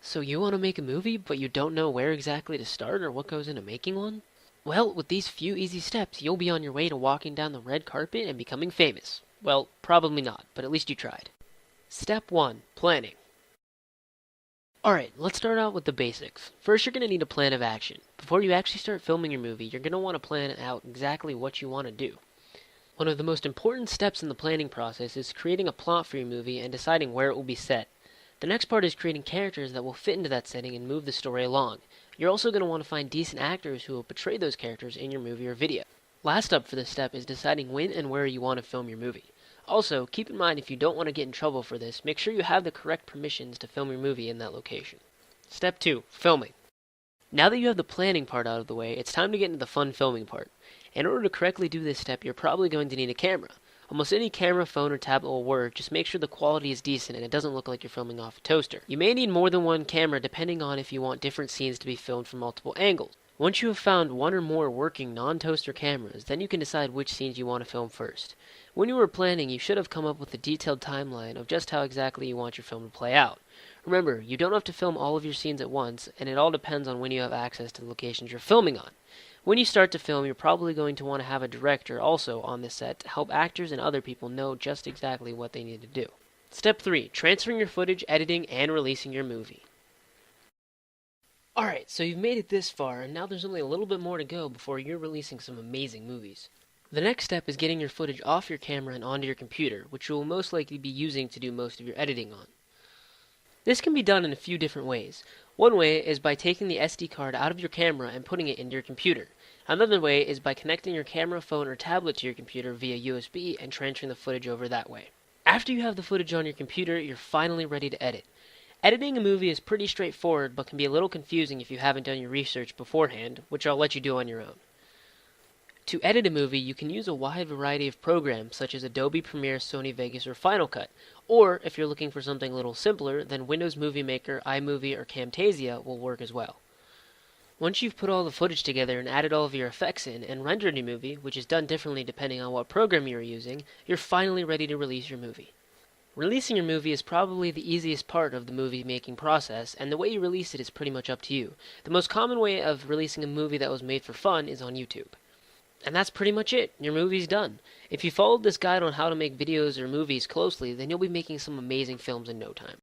So you want to make a movie, but you don't know where exactly to start or what goes into making one? Well, with these few easy steps, you'll be on your way to walking down the red carpet and becoming famous. Well, probably not, but at least you tried. Step 1. Planning. Alright, let's start out with the basics. First, you're going to need a plan of action. Before you actually start filming your movie, you're going to want to plan out exactly what you want to do. One of the most important steps in the planning process is creating a plot for your movie and deciding where it will be set. The next part is creating characters that will fit into that setting and move the story along. You're also going to want to find decent actors who will portray those characters in your movie or video. Last up for this step is deciding when and where you want to film your movie. Also, keep in mind if you don't want to get in trouble for this, make sure you have the correct permissions to film your movie in that location. Step 2. Filming. Now that you have the planning part out of the way, it's time to get into the fun filming part. In order to correctly do this step, you're probably going to need a camera. Almost any camera, phone, or tablet will work, just make sure the quality is decent and it doesn't look like you're filming off a toaster. You may need more than one camera depending on if you want different scenes to be filmed from multiple angles. Once you have found one or more working non-toaster cameras, then you can decide which scenes you want to film first. When you were planning, you should have come up with a detailed timeline of just how exactly you want your film to play out. Remember, you don't have to film all of your scenes at once, and it all depends on when you have access to the locations you're filming on. When you start to film, you're probably going to want to have a director also on the set to help actors and other people know just exactly what they need to do. Step 3. Transferring your footage, editing, and releasing your movie. Alright, so you've made it this far, and now there's only a little bit more to go before you're releasing some amazing movies. The next step is getting your footage off your camera and onto your computer, which you will most likely be using to do most of your editing on. This can be done in a few different ways. One way is by taking the SD card out of your camera and putting it into your computer. Another way is by connecting your camera, phone, or tablet to your computer via USB and transferring the footage over that way. After you have the footage on your computer, you're finally ready to edit. Editing a movie is pretty straightforward, but can be a little confusing if you haven't done your research beforehand, which I'll let you do on your own. To edit a movie, you can use a wide variety of programs such as Adobe Premiere, Sony Vegas, or Final Cut. Or, if you're looking for something a little simpler, then Windows Movie Maker, iMovie, or Camtasia will work as well. Once you've put all the footage together and added all of your effects in and rendered your movie, which is done differently depending on what program you're using, you're finally ready to release your movie. Releasing your movie is probably the easiest part of the movie making process, and the way you release it is pretty much up to you. The most common way of releasing a movie that was made for fun is on YouTube. And that's pretty much it. Your movie's done. If you followed this guide on how to make videos or movies closely, then you'll be making some amazing films in no time.